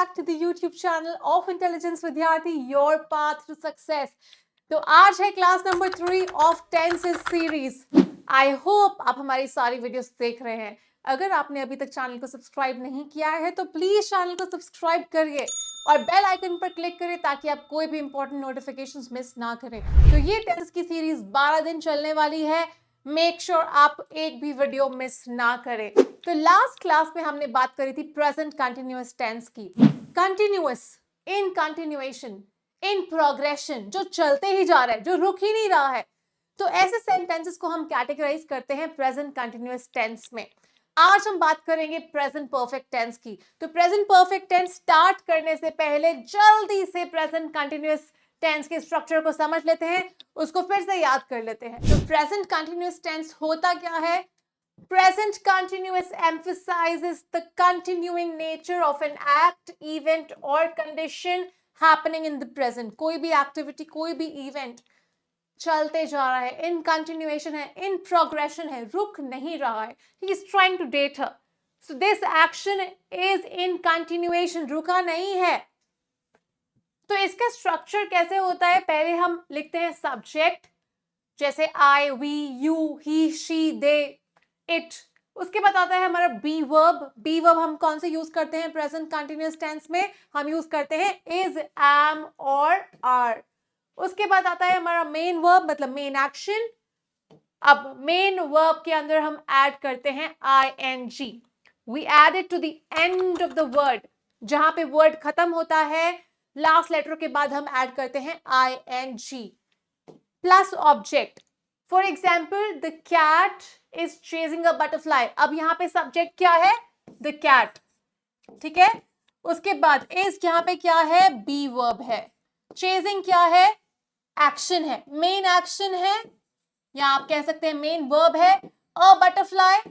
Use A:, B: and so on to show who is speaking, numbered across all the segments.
A: back to the YouTube channel of Intelligence Vidyarthi, your path to success. तो आज है class number 3 of tenses series. I hope आप हमारी सारी videos देख रहे हैं। अगर आपने अभी तक चैनल को सब्सक्राइब नहीं किया है तो प्लीज चैनल को सब्सक्राइब करिए और बेल आइकन पर क्लिक करिए ताकि आप कोई भी इंपॉर्टेंट नोटिफिकेशंस मिस ना करें। तो ये टेंस की सीरीज 12 दिन चलने वाली है। मेक श्योर आप एक भी वीडियो मिस ना करें। तो लास्ट क्लास में हमने बात करी थी प्रेजेंट कंटिन्यूअस टेंस की। Continuous, in continuation, in progression, जो चलते ही जा रहा है, जो रुक ही नहीं रहा है। तो ऐसे सेंटेंसेस को हम कैटेगराइज करते हैं प्रेजेंट कंटिन्यूअस टेंस में। आज हम बात करेंगे प्रेजेंट परफेक्ट टेंस की। तो प्रेजेंट परफेक्ट टेंस स्टार्ट करने से पहले जल्दी से प्रेजेंट कंटिन्यूअस टेंस के स्ट्रक्चर को समझ लेते हैं, उसको फिर से याद कर लेते हैं। तो प्रेजेंट कंटिन्यूअस टेंस होता क्या है? Present continuous emphasizes the continuing nature of an act, event or condition happening in the present. कोई भी एक्टिविटी, कोई भी इवेंट चलते जा रहा है, इन कंटिन्यूएशन है, इन प्रोग्रेशन है, रुक नहीं रहा है। He is trying to date her. So this action is in continuation, रुका नहीं है। तो इसका स्ट्रक्चर कैसे होता है? पहले हम लिखते हैं सब्जेक्ट, जैसे I, we, you, he, she, they, it. उसके बाद आता है हमारा बी वर्ब। बी वर्ब हम कौन से यूज करते हैं प्रेजेंट कंटिन्यूअस टेंस में? हम यूज करते हैं इज, एम और आर। उसके बाद आता है हमारा मेन वर्ब, मतलब मेन एक्शन। अब मेन वर्ब के अंदर हम ऐड करते हैं I N G. We add it to the end of the word, जहां पे वर्ड खत्म होता है लास्ट लेटर के बाद हम ऐड करते हैं I N G plus object. For example, the cat is chasing a butterfly. अब यहाँ पे सब्जेक्ट क्या है? द कैट, ठीक है। उसके बाद इज यहाँ पे क्या है? बी वर्ब है। चेजिंग क्या है? एक्शन है, मेन एक्शन है, या आप कह सकते हैं मेन वर्ब है। अ बटरफ्लाई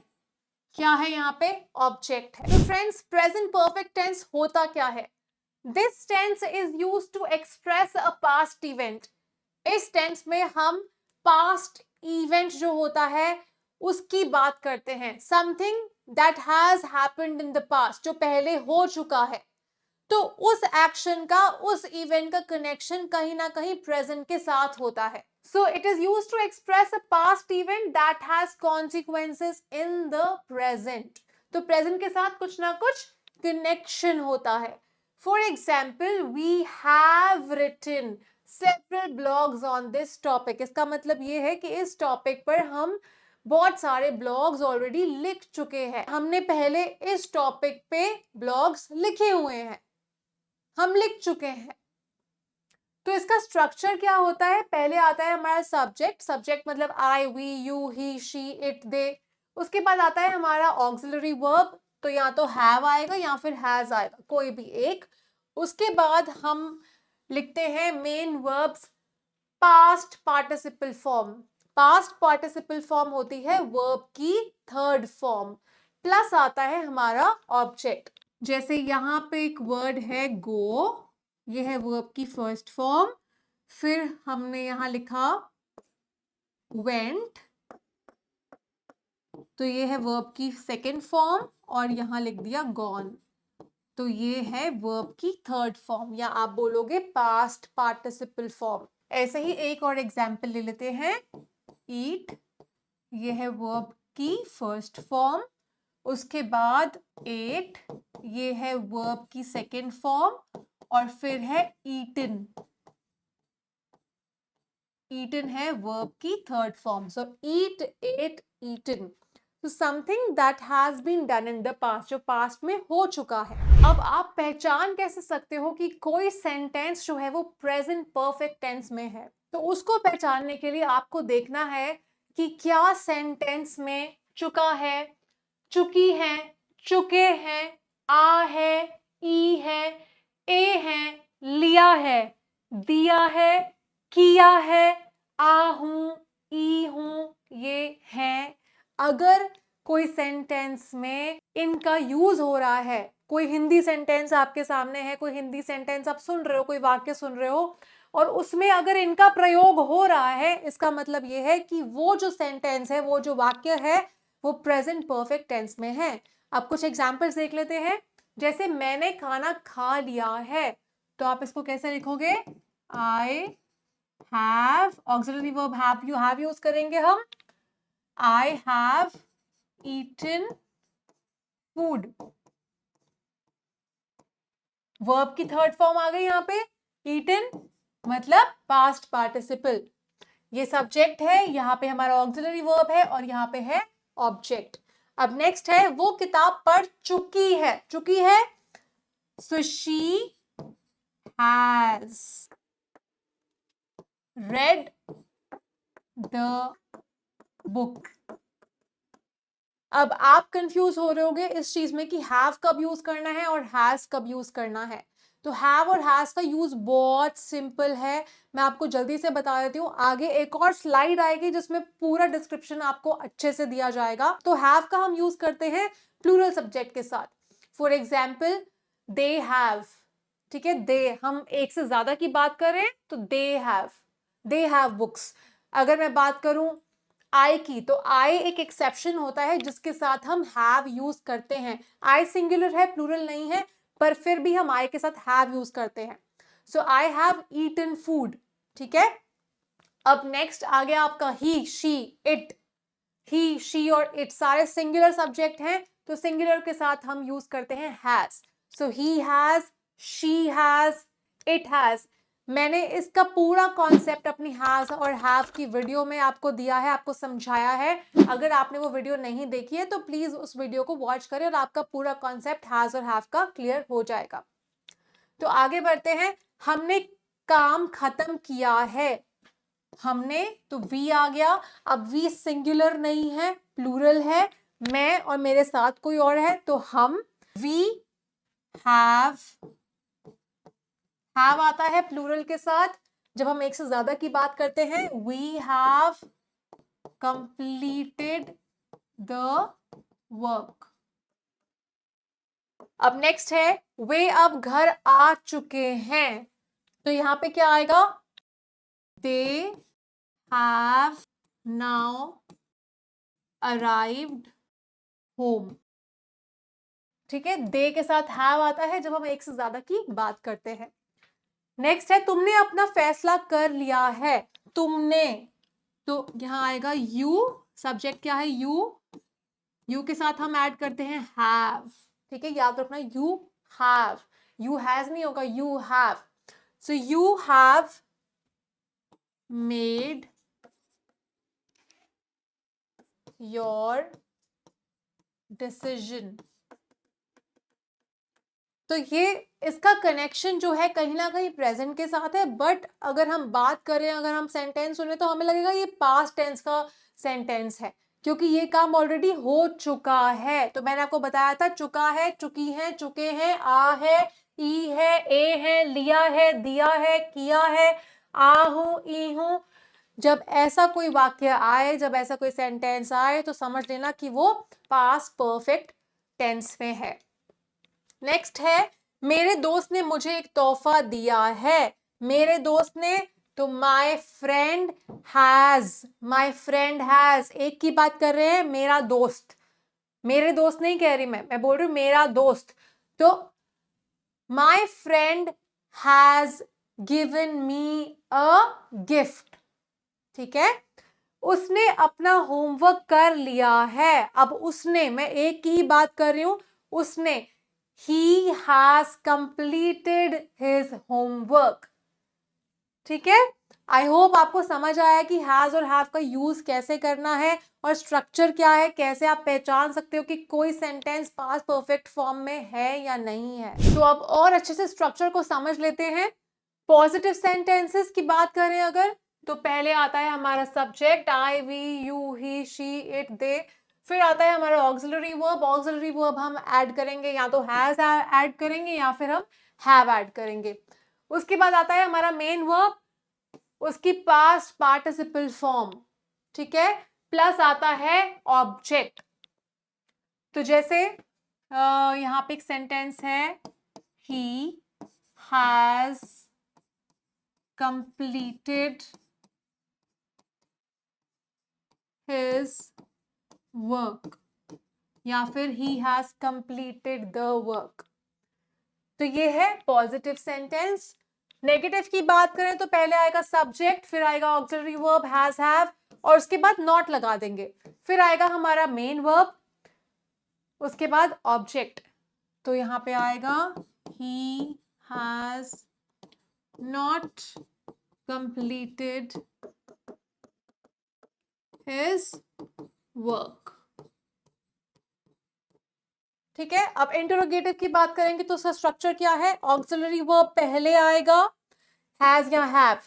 A: क्या है? यहाँ पे ऑब्जेक्ट है। तो फ्रेंड्स, प्रेजेंट परफेक्ट टेंस होता क्या है? This tense is used to express a past event. इस टेंस में हम पास्ट इवेंट जो होता है उसकी बात करते हैं। Something that has happened in the past, जो पहले हो चुका है। तो उस एक्शन का, उस इवेंट का कनेक्शन कहीं ना कहीं प्रेजेंट के साथ होता है। So it is used to express a past event that has consequences in the present. तो प्रेजेंट के साथ कुछ ना कुछ कनेक्शन होता है। For example, we have written several blogs on this topic। इसका मतलब ये है कि इस टॉपिक पर हम बहुत सारे ब्लॉग्स ऑलरेडी लिख चुके हैं। हमने पहले इस टॉपिक पे ब्लॉग्स लिखे हुए हैं, हम लिख चुके हैं। तो इसका स्ट्रक्चर क्या होता है? पहले आता है हमारा सब्जेक्ट। सब्जेक्ट मतलब I, we, you, he, she, it, they. उसके बाद आता है हमारा ऑक्सिलरी वर्ब, तो या तो हैव आएगा या फिर हैज आएगा, कोई भी एक। उसके बाद हम लिखते हैं main verbs, past participle form. Past participle form होती है वर्ब की थर्ड फॉर्म। प्लस आता है हमारा ऑब्जेक्ट। जैसे यहाँ पे एक वर्ड है गो, ये है वर्ब की फर्स्ट फॉर्म। फिर हमने यहाँ लिखा वेंट, तो ये है वर्ब की सेकेंड फॉर्म, और यहाँ लिख दिया गॉन, तो ये है वर्ब की थर्ड फॉर्म, या आप बोलोगे पास्ट पार्टिसिपल फॉर्म। ऐसे ही एक और एग्जाम्पल ले लेते हैं। ईट, ये है वर्ब की फर्स्ट फॉर्म। उसके बाद एट, ये है वर्ब की सेकेंड फॉर्म, और फिर है ईटन। ईटन है वर्ब की third form. So eat, ate, eaten. तो something that has been done in the past, जो पास्ट में हो चुका है। अब आप पहचान कैसे सकते हो कि कोई सेंटेंस जो है वो प्रेजेंट परफेक्ट टेंस में है? तो उसको पहचानने के लिए आपको देखना है कि क्या सेंटेंस में चुका है, चुकी है, चुके हैं, आ है, ई है, ए है, लिया है, दिया है, किया है, आ हूं, ई हूं, ये है। अगर कोई सेंटेंस में इनका यूज हो रहा है, कोई हिंदी सेंटेंस आपके सामने है, कोई हिंदी सेंटेंस आप सुन रहे हो, कोई वाक्य सुन रहे हो, और उसमें अगर इनका प्रयोग हो रहा है, इसका मतलब यह है कि वो जो सेंटेंस है, वो जो वाक्य है, वो प्रेजेंट परफेक्ट टेंस में है। अब कुछ एग्जांपल्स देख लेते हैं। जैसे मैंने खाना खा लिया है, तो आप इसको कैसे लिखोगे? I have, auxiliary verb have use करेंगे हम। I have eaten food. Verb की थर्ड फॉर्म आ गई यहाँ पे, ईटन मतलब पास्ट पार्टिसिपल। ये सब्जेक्ट है, यहाँ पे हमारा ऑक्सिलरी वर्ब है और यहाँ पे है ऑब्जेक्ट। अब नेक्स्ट है वो किताब पढ़ चुकी है। चुकी है, so she has read the book. अब आप कंफ्यूज हो रहे होंगे इस चीज में कि हैव कब यूज करना है और हैज कब यूज करना है। तो हैव और हैज का यूज बहुत सिंपल है, मैं आपको जल्दी से बता देती हूँ। आगे एक और स्लाइड आएगी जिसमें पूरा डिस्क्रिप्शन आपको अच्छे से दिया जाएगा। तो हैव का हम यूज करते हैं प्लूरल सब्जेक्ट के साथ। फॉर एग्जाम्पल दे हैव, ठीक है, दे, हम एक से ज्यादा की बात करें तो दे हैव बुक्स। अगर मैं बात करूं आई की, तो आई एक एक्सेप्शन होता है जिसके साथ हम हैव यूज करते हैं। आई सिंगुलर है, प्लूरल नहीं है, पर फिर भी हम आई के साथ हैव यूज करते हैं। सो आई हैव ईटन फूड, ठीक है। अब नेक्स्ट आ गया आपका ही, शी, इट। ही, शी और इट सारे सिंगुलर सब्जेक्ट हैं, तो सिंगुलर के साथ हम यूज करते हैं has. So he has, she has, it has. मैंने इसका पूरा कॉन्सेप्ट अपनी हैज और हैव की वीडियो में आपको दिया है, आपको समझाया है। अगर आपने वो वीडियो नहीं देखी है तो प्लीज उस वीडियो को वॉच करें और आपका पूरा कॉन्सेप्ट हैज और हैव का क्लियर हो जाएगा। तो आगे बढ़ते हैं। हमने काम खत्म किया है। हमने, तो वी आ गया। अब वी सिंगुलर नहीं है, प्लूरल है। मैं और मेरे साथ कोई और है, तो हम, वी हैव आता है प्लूरल के साथ जब हम एक से ज्यादा की बात करते हैं। We have completed the work. अब नेक्स्ट है वे अब घर आ चुके हैं, तो यहां पे क्या आएगा? They have now arrived home, ठीक है। दे के साथ हैव आता है जब हम एक से ज्यादा की बात करते हैं। नेक्स्ट है तुमने अपना फैसला कर लिया है। तुमने, तो यहां आएगा यू, सब्जेक्ट क्या है? यू के साथ हम ऐड करते हैं हैव, ठीक है, याद रखना यू हैव, यू हैज नहीं होगा, you have. So you have made your decision. तो ये इसका कनेक्शन जो है कहीं ना कहीं प्रेजेंट के साथ है, बट अगर हम बात करें, अगर हम सेंटेंस सुने तो हमें लगेगा ये पास्ट टेंस का सेंटेंस है, क्योंकि ये काम ऑलरेडी हो चुका है। तो मैंने आपको बताया था चुका है, चुकी है, चुके हैं, आ है, ई है, ए है, लिया है, दिया है, किया है, आ हूं, ई हूं। जब ऐसा कोई वाक्य आए, जब ऐसा कोई सेंटेंस आए, तो समझ लेना कि वो पास्ट परफेक्ट टेंस में है। नेक्स्ट है मेरे दोस्त ने मुझे एक तोहफा दिया है। मेरे दोस्त ने, तो माय फ्रेंड हैज, एक की बात कर रहे हैं, मेरा दोस्त। मेरे दोस्त नहीं कह रही मैं बोल रही हूं मेरा दोस्त। तो my friend has given me a gift, ठीक है। उसने अपना होमवर्क कर लिया है। अब उसने, मैं एक की ही बात कर रही हूं, उसने, he has completed his homework, ठीक है। आई होप आपको समझ आया कि हैज और हैव का यूज कैसे करना है और स्ट्रक्चर क्या है, कैसे आप पहचान सकते हो कि कोई सेंटेंस पास्ट परफेक्ट फॉर्म में है या नहीं है। तो अब और अच्छे से स्ट्रक्चर को समझ लेते हैं। पॉजिटिव सेंटेंसेस की बात करें अगर, तो पहले आता है हमारा subject, I, we, you, he, she, it, they. फिर आता है हमारा ऑक्सिलरी वर्ब। ऑक्सिलरी वर्ब हम ऐड करेंगे, या तो हैज ऐड करेंगे या फिर हम हैव ऐड करेंगे। उसके बाद आता है हमारा मेन वर्ब, उसकी पास्ट पार्टिसिपल फॉर्म, ठीक है, प्लस आता है ऑब्जेक्ट। तो जैसे यहाँ पे एक सेंटेंस है, he has completed his work, या फिर he has completed the work। तो ये है पॉजिटिव सेंटेंस। नेगेटिव की बात करें तो पहले आएगा सब्जेक्ट, फिर आएगा ऑक्सिलरी वर्ब हैज हैव, और उसके बाद नॉट लगा देंगे, फिर आएगा हमारा मेन वर्ब, उसके बाद ऑब्जेक्ट। तो यहां पे आएगा he has not completed his work. ठीक है, अब इंटरोगेटिव की बात करेंगे तो उसका स्ट्रक्चर क्या है? ऑक्सिलरी वर्ब पहले आएगा, हैज या हैव।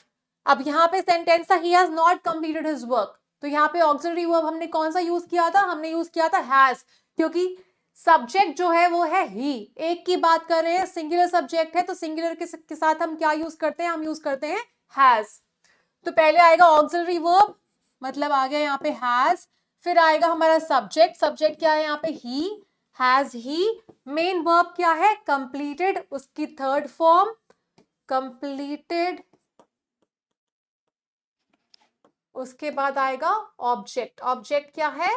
A: अब यहाँ पे सेंटेंस था he has not completed his work, तो यहाँ पे ऑक्सिलरी वर्ब हमने कौन सा यूज किया था? हमने यूज किया था हैज, क्योंकि सब्जेक्ट जो है वो है ही। एक की बात कर रहे हैं, सिंगुलर सब्जेक्ट है, तो सिंगुलर के साथ हम क्या यूज करते हैं? हम यूज करते हैं हैज। तो पहले आएगा ऑक्सिलरी वर्ब, मतलब आ गया यहाँ पे हैज, फिर आएगा हमारा सब्जेक्ट, सब्जेक्ट क्या है यहाँ पे? ही, हैज ही। मेन वर्ब क्या है? कंप्लीटेड, उसकी थर्ड फॉर्म कंप्लीटेड। उसके बाद आएगा ऑब्जेक्ट, ऑब्जेक्ट क्या है?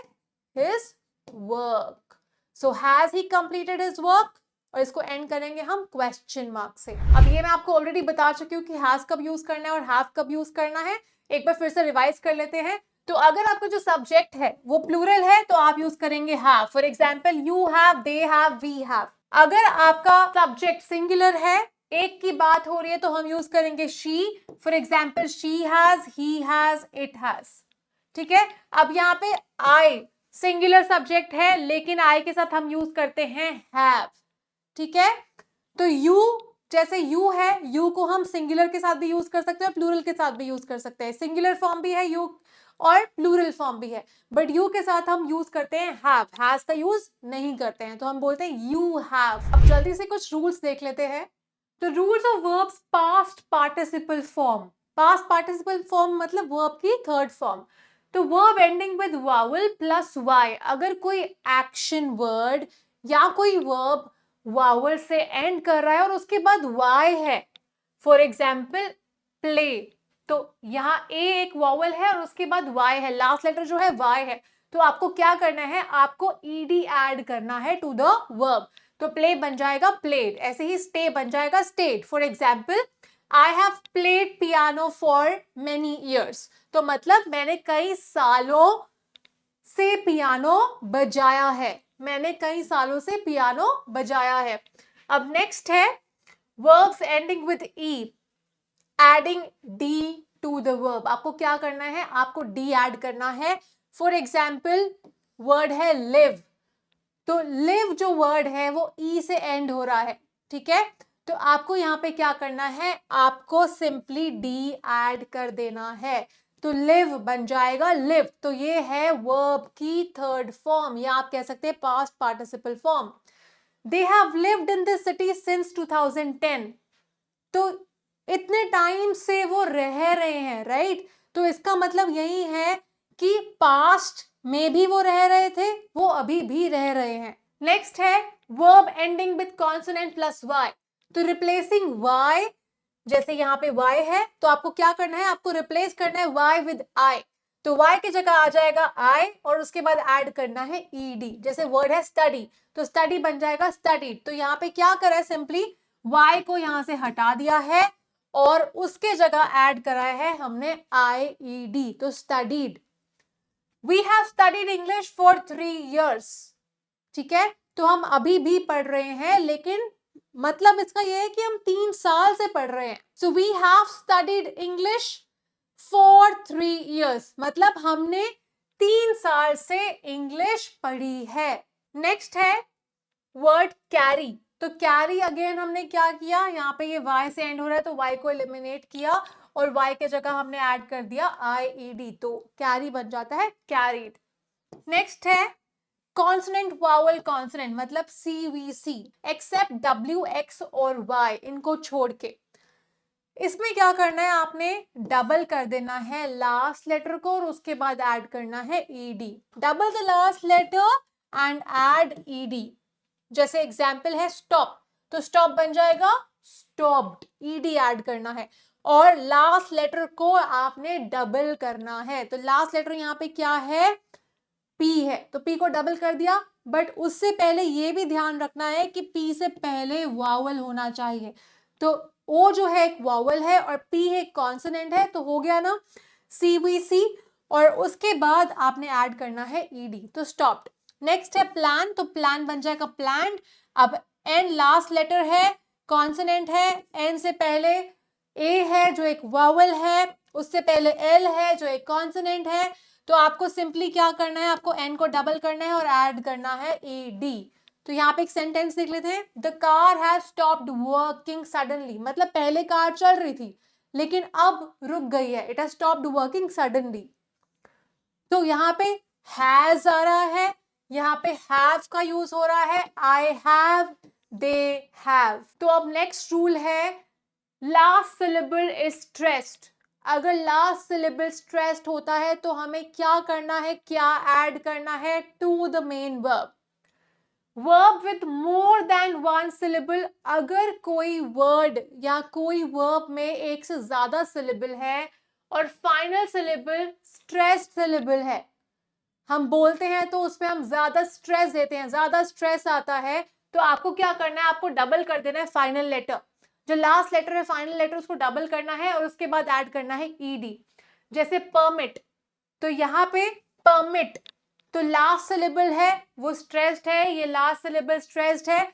A: His work. So has he completed his work, और इसको एंड करेंगे हम क्वेश्चन मार्क से। अब ये मैं आपको ऑलरेडी बता चुकी हूँ कि हैज कब यूज करना है और हैव कब यूज करना है। एक बार फिर से रिवाइज कर लेते हैं। तो अगर आपका जो सब्जेक्ट है वो प्लूरल है तो आप यूज करेंगे have. For example you have, they have, we have. अगर आपका सब्जेक्ट सिंगुलर है, एक की बात हो रही है, तो हम यूज करेंगे she. For example she has, he has, it has. ठीक है, अब यहाँ पे आई सिंगुलर सब्जेक्ट है, लेकिन आई के साथ हम यूज करते हैं हैव। ठीक है, तो यू, जैसे यू है, यू को हम सिंगुलर के साथ भी यूज कर सकते हैं और प्लूरल के साथ भी यूज कर सकते हैं। सिंगुलर फॉर्म भी है यू और प्लूरल फॉर्म भी है, बट यू के साथ हम यूज करते हैं हैव, हैज का यूज नहीं करते हैं, तो हम बोलते हैं यू हैव। अब जल्दी से कुछ रूल्स देख लेते हैं। तो rules of verbs past participle form. Past participle form मतलब वर्ब की थर्ड फॉर्म। तो verb ending with vowel plus Y, अगर कोई एक्शन वर्ड या कोई वर्ब वावल से एंड कर रहा है और उसके बाद वाई है, फॉर एग्जाम्पल प्ले, तो यहाँ ए एक वावल है और उसके बाद वाई है, लास्ट लेटर जो है वाई है, तो आपको क्या करना है? आपको ईडी ऐड करना है टू द वर्ब। तो प्ले बन जाएगा प्लेड, ऐसे ही स्टे बन जाएगा stayed. For example I have played piano for many years, तो मतलब मैंने कई सालों से पियानो बजाया है, मैंने कई सालों से पियानो बजाया है। अब नेक्स्ट है verbs ending with E, adding D to the verb. आपको क्या करना है? आपको डी ऐड करना है। फॉर एग्जाम्पल वर्ड है लिव, तो लिव जो वर्ड है वो ई से एंड हो रहा है। ठीक है, तो आपको यहाँ पे क्या करना है? आपको सिंपली डी ऐड कर देना है, तो लिव बन जाएगा लिव। तो ये है वर्ब की थर्ड फॉर्म, या आप कह सकते हैं past participle form. They have lived in this city since 2010, तो इतने टाइम से वो रह रहे हैं, राइट? तो इसका मतलब यही है कि पास्ट में भी वो रह रहे थे, वो अभी भी रह रहे हैं। नेक्स्ट है verb ending with consonant plus Y. तो रिप्लेसिंग वाई, जैसे यहाँ पे वाई है, तो आपको क्या करना है? आपको रिप्लेस करना है वाई विद आई। तो वाई की जगह आ जाएगा आई और उसके बाद ऐड करना है ईडी। जैसे वर्ड है स्टडी, तो स्टडी बन जाएगा स्टडीड। तो यहाँ पे क्या करा है? सिंपली वाई को यहां से हटा दिया है और उसके जगह ऐड कराया है हमने IED, तो studied. We have studied English for 3 years। ठीक है, तो हम अभी भी पढ़ रहे हैं, लेकिन मतलब इसका यह है कि हम 3 साल से पढ़ रहे हैं। So we have studied English for 3 years, मतलब हमने 3 साल से इंग्लिश पढ़ी है। नेक्स्ट है वर्ड कैरी। तो कैरी अगेन हमने क्या किया? यहाँ पे ये y से एंड हो रहा है, तो y को एलिमिनेट किया और y के जगह हमने ऐड कर दिया IED, तो कैरी बन जाता है कैरीड। नेक्स्ट है कॉन्सोनेंट वावल कॉन्सोनेंट, मतलब CVC, एक्सेप्ट W, X और Y, इनको छोड़ के। इसमें क्या करना है? आपने डबल कर देना है लास्ट लेटर को और उसके बाद ऐड करना है ED। Double the last letter and add ED। जैसे एग्जाम्पल है स्टॉप, तो स्टॉप बन जाएगा स्टॉप्ड, ED ऐड करना है और लास्ट लेटर को आपने डबल करना है। तो लास्ट लेटर यहाँ पे क्या है? P है, तो P को डबल कर दिया बट उससे पहले ये भी ध्यान रखना है कि पी से पहले वावल होना चाहिए। तो ओ जो है एक वावल है और पी एक कॉन्सोनेंट है, तो हो गया ना सीबीसी, और उसके बाद आपने ऐड करना है ईडी, तो स्टॉप्ड। नेक्स्ट है प्लान, तो प्लान बन जाएगा प्लांट। अब एन लास्ट लेटर है, कॉन्सोनेंट है, एन से पहले ए है जो एक वावल है, उससे पहले एल है जो एक कॉन्सोनेंट है, तो आपको सिंपली क्या करना है, आपको एन को डबल करना है और ऐड करना है ए डी। तो यहाँ पे एक सेंटेंस देख लेते हैं, the car has stopped working suddenly, मतलब पहले कार चल रही थी लेकिन अब रुक गई है, it has stopped working suddenly. तो यहाँ पे हैज आ रहा है, यहाँ पे हैव का यूज हो रहा है, आई हैव, दे हैव। तो अब नेक्स्ट रूल है, लास्ट सिलेबल इज स्ट्रेस्ड। अगर लास्ट सिलेबल स्ट्रेस्ड होता है तो हमें क्या करना है, क्या ऐड करना है, to the main verb. Verb with more than one syllable, अगर कोई वर्ड या कोई वर्ब में एक से ज्यादा सिलेबल है और फाइनल सिलेबल स्ट्रेस्ड सिलेबल है, हम बोलते हैं तो उसमें हम ज्यादा स्ट्रेस देते हैं, ज्यादा स्ट्रेस आता है, तो आपको क्या करना है, आपको डबल कर देना है फाइनल लेटर, जो लास्ट लेटर है फाइनल लेटर उसको डबल करना है और उसके बाद ऐड करना है ईडी। जैसे परमिट, तो यहाँ पे परमिट, तो लास्ट सिलेबल है वो स्ट्रेस्ड है, ये लास्ट सिलेबल स्ट्रेस्ड है,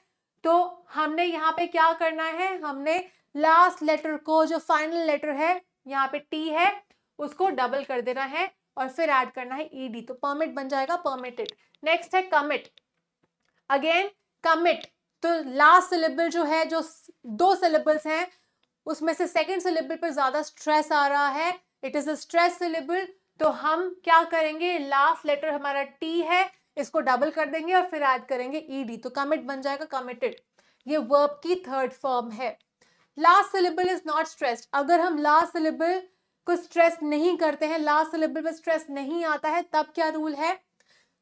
A: तो हमने यहाँ पे क्या करना है, हमने लास्ट लेटर को, जो फाइनल लेटर है यहाँ पे टी है, उसको डबल कर देना है और फिर ऐड करना है ईडी, तो परमिट बन जाएगा परमिटेड। नेक्स्ट है कमिट, अगेन कमिट, तो लास्ट सिलेबल जो है, जो दो सिलेबल्स हैं उसमें से सेकंड सिलेबल पर ज्यादा स्ट्रेस आ रहा है, it is a stress syllable, तो हम क्या करेंगे, लास्ट लेटर हमारा टी है, इसको डबल कर देंगे और फिर ऐड करेंगे ईडी, तो कमिट बन जाएगा कमिटेड। ये वर्ब की थर्ड फॉर्म है। Last syllable is not stressed, अगर हम लास्ट सिलेबल को स्ट्रेस नहीं करते हैं, लास्ट सिलेबल पे स्ट्रेस नहीं आता है, तब क्या रूल है,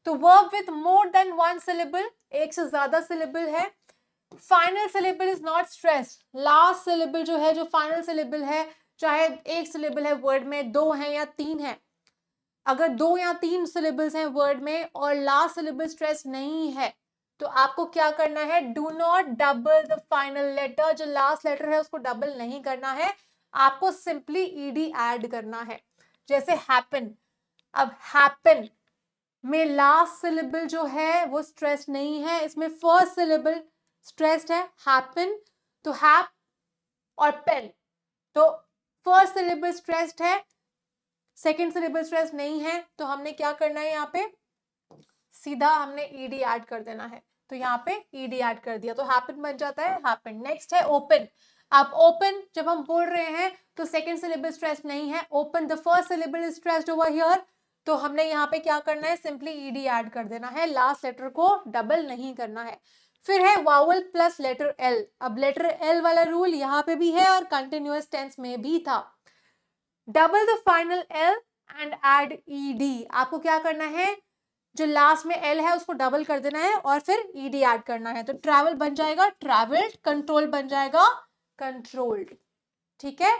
A: तो verb with more than one syllable, एक से ज्यादा सिलेबल है, final syllable is not stressed, last syllable जो है, जो फाइनल सिलेबल है, चाहे एक सिलेबल है वर्ड में, दो है या तीन है, अगर दो या तीन सिलेबल्स हैं वर्ड में और लास्ट सिलेबल स्ट्रेस नहीं है, तो आपको क्या करना है, do not double the final letter, जो लास्ट लेटर है उसको डबल नहीं करना है, आपको सिंपली ईडी ऐड करना है। जैसे हैपन, अब हैपन में लास्ट सिलेबल जो है वो स्ट्रेस नहीं है, इसमें फर्स्ट सिलेबल स्ट्रेस्ड है, हैपन, तो हैप और पेन, तो फर्स्ट सिलेबल स्ट्रेस्ड है, सेकेंड सिलेबल स्ट्रेस नहीं है, तो हमने क्या करना है, यहाँ पे सीधा हमने ईडी ऐड कर देना है, तो यहाँ पे ईडी ऐड कर दिया, तो हैपन बन जाता है हैपन। नेक्स्ट है ओपन, अब ओपन जब हम बोल रहे हैं तो सेकेंड सिलेबल स्ट्रेस नहीं है, open the first syllable is stressed over here, तो हमने यहाँ पे क्या करना है, सिंपली ईडी ऐड कर देना है, लास्ट लेटर को डबल नहीं करना है। फिर है वावल प्लस लेटर एल, अब लेटर एल वाला रूल यहाँ पे भी है और कंटिन्यूअस टेंस में भी था, double the final L and add ED, आपको क्या करना है, जो लास्ट में एल है उसको डबल कर देना है और फिर ईडी ऐड करना है, तो ट्रैवल बन जाएगा ट्रैवल्ड, कंट्रोल बन जाएगा कंट्रोल्ड, ठीक है,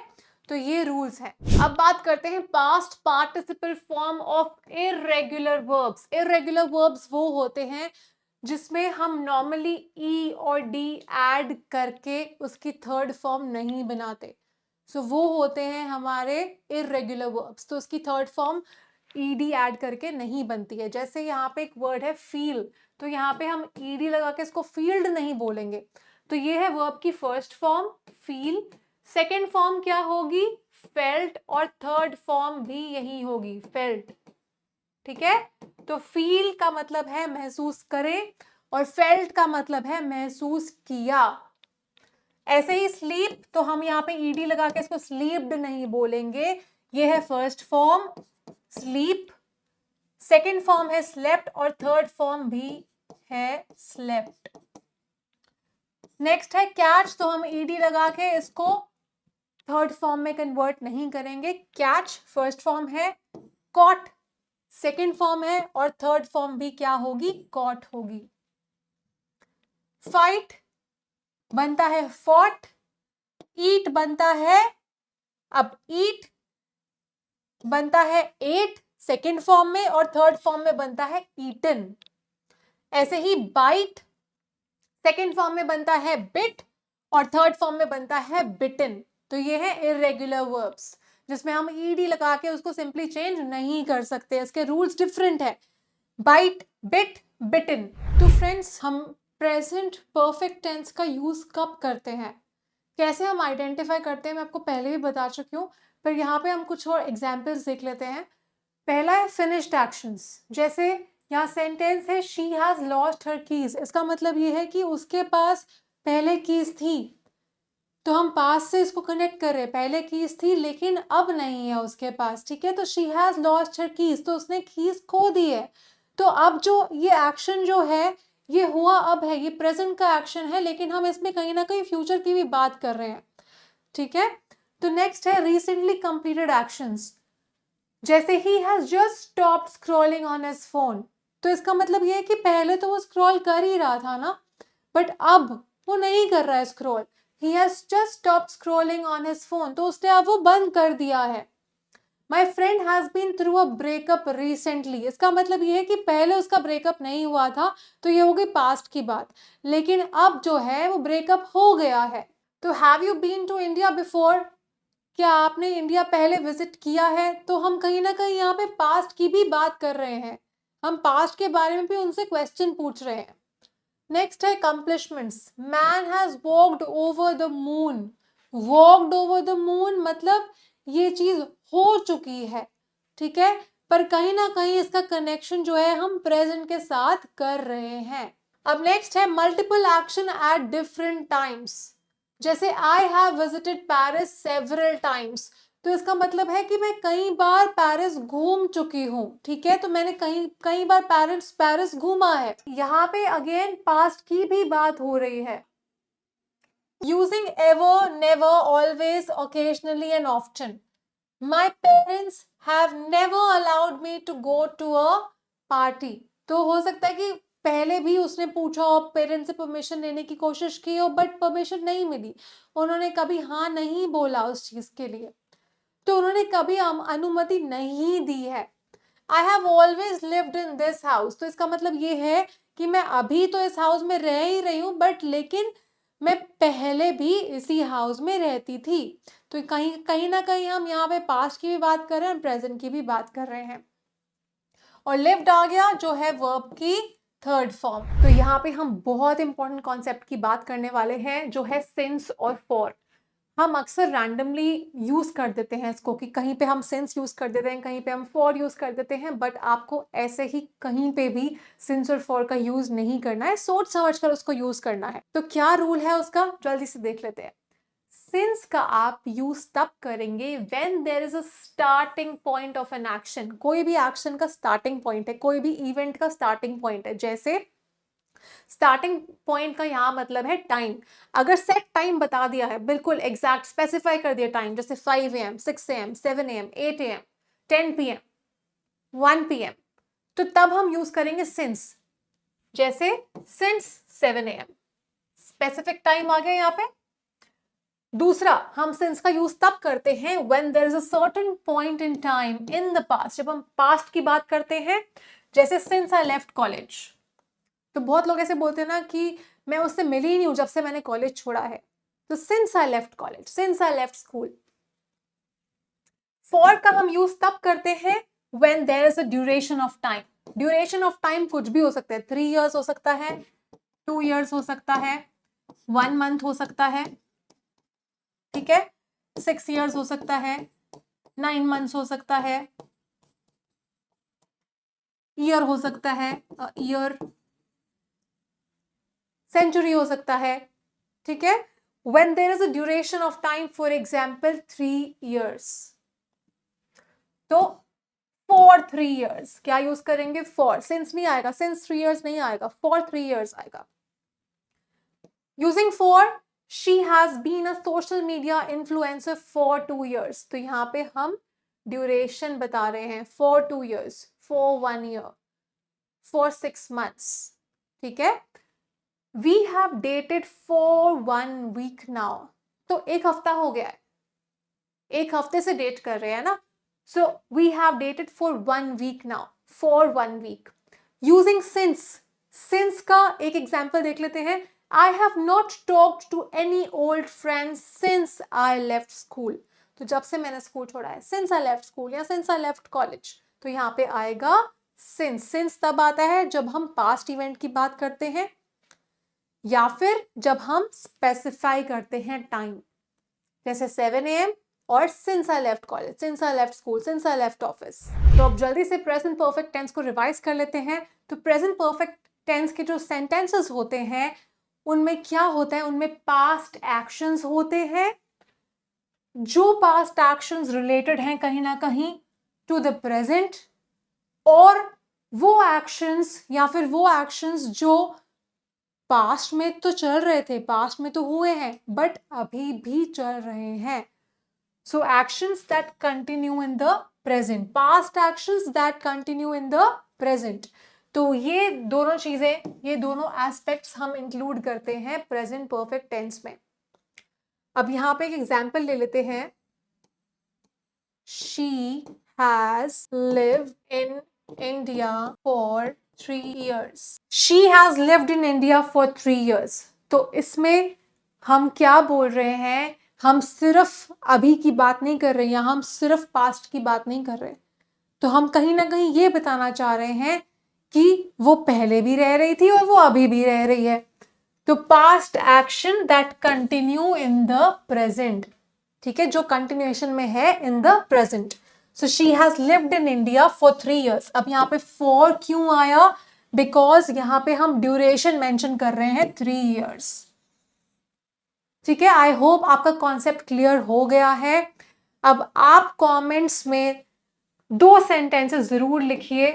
A: तो ये रूल्स हैं। अब बात करते हैं past participle form of irregular verbs. Irregular verbs वो होते हैं जिसमें हम नॉर्मली ई और डी ऐड करके उसकी थर्ड फॉर्म नहीं बनाते, सो वो होते हैं हमारे इर्रेगुलर वर्ब्स, तो उसकी थर्ड फॉर्म ईडी ऐड करके नहीं बनती है। जैसे यहाँ पे एक वर्ड है फील, तो यहाँ पे हम ईडी लगा के इसको फील्ड नहीं बोलेंगे, तो ये है वर्ब की first form feel, second form क्या होगी, फेल्ट, और थर्ड फॉर्म भी यही होगी फेल्ट, ठीक है, तो फील का मतलब है महसूस करें और फेल्ट का मतलब है महसूस किया। ऐसे ही स्लीप, तो हम यहाँ पे ईडी लगा के इसको स्लीप्ड नहीं बोलेंगे, ये है first form sleep, second form है स्लेप्ट और थर्ड फॉर्म भी है स्लेप्ट। नेक्स्ट है कैच, तो हम ईडी लगा के इसको थर्ड फॉर्म में कन्वर्ट नहीं करेंगे, कैच फर्स्ट फॉर्म है, कॉट सेकेंड फॉर्म है और थर्ड फॉर्म भी क्या होगी, कॉट होगी। फाइट बनता है फॉट, ईट बनता है, अब ईट बनता है एट सेकेंड फॉर्म में और थर्ड फॉर्म में बनता है ईटन। ऐसे ही बाइट सेकेंड फॉर्म में बनता है बिट और थर्ड फॉर्म में बनता है बिटन। तो ये है इरेगुलर वर्ब्स जिसमें हम ईडी लगा के उसको सिंपली चेंज नहीं कर सकते, इसके रूल्स डिफरेंट है। बाइट, बिट, बिटन। तो फ्रेंड्स, हम प्रेजेंट परफेक्ट टेंस का यूज कब करते हैं, कैसे हम आइडेंटिफाई करते हैं, मैं आपको पहले भी बता चुकी हूँ, पर यहाँ पे हम कुछ और एग्जाम्पल्स देख लेते हैं। पहला है फिनिश्ड एक्शंस। जैसे यहाँ सेंटेंस है she has lost her keys, इसका मतलब ये है कि उसके पास पहले कीज थी, तो हम पास से इसको कनेक्ट कर रहे हैं, पहले कीज थी लेकिन अब नहीं है उसके पास, ठीक है। तो she has lost her keys, तो उसने कीज खो दी है। तो अब जो ये एक्शन जो है ये हुआ अब है, ये प्रेजेंट का एक्शन है, लेकिन हम इसमें कहीं ना कहीं फ्यूचर की भी बात कर रहे हैं, ठीक है। तो नेक्स्ट है रिसेंटली कंप्लीटेड एक्शंस। जैसे he has just stopped scrolling on his phone, तो इसका मतलब ये है कि पहले तो वो स्क्रॉल कर ही रहा था ना, बट अब वो नहीं कर रहा है scroll. He has just stopped scrolling on his phone, तो उसने अब वो बंद कर दिया है। My friend has been through a breakup recently, इसका मतलब ये है कि पहले उसका ब्रेकअप नहीं हुआ था, तो ये हो गई पास्ट की बात, लेकिन अब जो है वो ब्रेकअप हो गया है। तो have you been to India before, क्या आपने इंडिया पहले विजिट किया है, तो हम कहीं ना कहीं यहाँ पे पास्ट की भी बात कर रहे हैं, हम पास्ट के बारे में भी उनसे क्वेश्चन पूछ रहे हैं। नेक्स्ट है accomplishments। Man has walked over the moon. Walked over the moon मतलब ये चीज हो चुकी है, ठीक है, पर कहीं ना कहीं इसका कनेक्शन जो है हम प्रेजेंट के साथ कर रहे हैं। अब नेक्स्ट है multiple action at different times. जैसे I have visited Paris several times, तो इसका मतलब है कि मैं कई बार पेरिस घूम चुकी हूँ, ठीक है, तो मैंने कई कई बार पेरिस घूमा है। यहाँ पे अगेन पास्ट की भी बात हो रही है। Using ever, never, always, occasionally and often. My parents have never allowed me to go to a party. तो हो सकता है कि पहले भी उसने पूछा हो, पेरेंट्स से परमिशन लेने की कोशिश की हो, बट परमिशन नहीं मिली, उन्होंने कभी हाँ नहीं बोला उस चीज के लिए, तो उन्होंने कभी अनुमति नहीं दी है। I have always lived in this house, तो इसका मतलब ये है कि मैं अभी तो इस हाउस में रह ही रही हूँ, बट लेकिन मैं पहले भी इसी हाउस में रहती थी। तो कहीं कहीं ना कहीं हम यहाँ पे पास्ट की भी बात कर रहे हैं, प्रेजेंट की भी बात कर रहे हैं। और लिव्ड आ गया जो है वर्ब की थर्ड फॉर्म। तो यहाँ पे हम बहुत इंपॉर्टेंट कॉन्सेप्ट की बात करने वाले हैं जो है सिंस और फॉर। हम अक्सर रैंडमली यूज कर देते हैं इसको, कि कहीं पे हम सिंस यूज कर देते हैं, कहीं पे हम फॉर यूज कर देते हैं, बट आपको ऐसे ही कहीं पे भी सिंस और फॉर का यूज नहीं करना है, सोच समझ कर उसको यूज करना है। तो क्या रूल है उसका, जल्दी से देख लेते हैं। सिंस का आप यूज तब करेंगे when there is a starting point of an action. कोई भी एक्शन का स्टार्टिंग पॉइंट है, कोई भी इवेंट का स्टार्टिंग पॉइंट है। जैसे स्टार्टिंग पॉइंट का यहाँ मतलब है टाइम। अगर सेट टाइम बता दिया है, बिल्कुल एग्जैक्ट स्पेसिफाई कर दिया टाइम, जैसे 5 AM, 6 AM, 7 AM, 8 AM, 10 PM, 1 PM, तो तब हम यूज करेंगे सिंस। जैसे सिंस 7 AM, स्पेसिफिक टाइम आ गया यहाँ पे। दूसरा, हम सिंस का यूज तब करते हैं when there is a certain point in time in the past, जब हम पास्ट की बात करते हैं। जैसे सिंस आई लेफ्ट कॉलेज, तो बहुत लोग ऐसे बोलते हैं ना कि मैं उससे मिली ही नहीं हूं जब से मैंने कॉलेज छोड़ा है। तो since I left college, since I left school. For का हम यूज तब करते हैं when there is a duration of time. Duration of time कुछ भी हो सकता है, 3 years हो सकता है, 2 years हो सकता है, 1 month हो सकता है, ठीक है, 6 years हो सकता है, 9 months हो सकता है, ईयर हो सकता है, ईयर, सेंचुरी हो सकता है, ठीक है। When there is a duration of time, for example 3 years, तो for 3 years क्या यूज करेंगे, for। since नहीं आएगा, since 3 years नहीं आएगा, for 3 years आएगा। using for, she has been a social media influencer for 2 years, तो यहाँ पे हम ड्यूरेशन बता रहे हैं, for 2 years, for 1 year, for 6 months, ठीक है। We have dated for 1 week now, तो एक हफ्ता हो गया है, एक हफ्ते से डेट कर रहे हैं ना। So we have dated for 1 week now, for 1 week। Using since, since का एक एग्जाम्पल देख लेते हैं। I have not talked to any old friends since I left school. तो जब से मैंने स्कूल छोड़ा है, सिंस आई लेफ्ट स्कूल या सिंस आई लेफ्ट कॉलेज, तो यहाँ पे आएगा सिंस। सिंस तब आता है जब हम पास्ट इवेंट की बात करते हैं या फिर जब हम स्पेसिफाई करते हैं टाइम, जैसे 7 AM और since I left college, since I left school, since I left office. तो अब जल्दी से प्रेजेंट परफेक्ट टेंस को रिवाइज कर लेते हैं। तो प्रेजेंट परफेक्ट टेंस के जो सेंटेंसेस होते हैं उनमें क्या होता है, उनमें पास्ट एक्शंस होते हैं जो पास्ट एक्शंस रिलेटेड हैं कहीं ना कहीं टू द प्रेजेंट, और वो एक्शंस या फिर वो एक्शंस जो पास्ट में तो चल रहे थे, पास्ट में तो हुए हैं, बट अभी भी चल रहे हैं। So actions that continue in the present, past actions that continue in the present. तो ये दोनों चीजें, ये दोनों एस्पेक्ट्स हम इंक्लूड करते हैं प्रेजेंट परफेक्ट टेंस में। अब यहाँ पे एक एग्जाम्पल ले लेते हैं। She has lived in India for 3 years. She has lived in India for 3 years. तो इसमें हम क्या बोल रहे हैं, हम सिर्फ अभी की बात नहीं कर रहे हैं, हम सिर्फ पास्ट की बात नहीं कर रहे। तो हम कहीं ना कहीं ये बताना चाह रहे हैं कि वो पहले भी रह रही थी और वो अभी भी रह रही है। तो past action that continue in the present, ठीक है, जो कंटिन्यूएशन में है इन the present. So she has lived in India for 3 years। अब यहाँ पे फॉर क्यों आया, बिकॉज यहाँ पे हम ड्यूरेशन मेंशन कर रहे हैं 3 years। ठीक है, आई होप आपका कॉन्सेप्ट क्लियर हो गया है। अब आप कमेंट्स में 2 सेंटेंसेस जरूर लिखिए,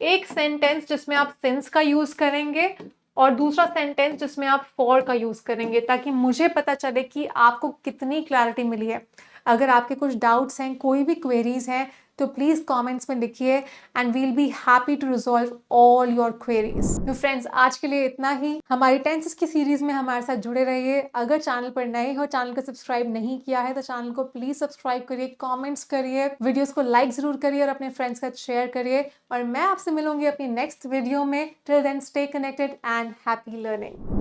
A: एक सेंटेंस जिसमें आप सिंस का यूज करेंगे और दूसरा सेंटेंस जिसमें आप फॉर का यूज करेंगे, ताकि मुझे पता चले कि आपको कितनी क्लैरिटी मिली है। अगर आपके कुछ डाउट्स हैं, कोई भी क्वेरीज हैं, तो प्लीज़ कमेंट्स में लिखिए and we'll be happy to resolve all your queries. तो फ्रेंड्स, आज के लिए इतना ही। हमारी टेंसेस की सीरीज में हमारे साथ जुड़े रहिए। अगर चैनल पर नए हो, चैनल को सब्सक्राइब नहीं किया है, तो चैनल को प्लीज सब्सक्राइब करिए, कमेंट्स करिए, वीडियोस को लाइक जरूर करिए और अपने फ्रेंड्स के साथ शेयर करिए। और मैं आपसे मिलूंगी अपनी नेक्स्ट वीडियो में। Till then stay connected and happy learning.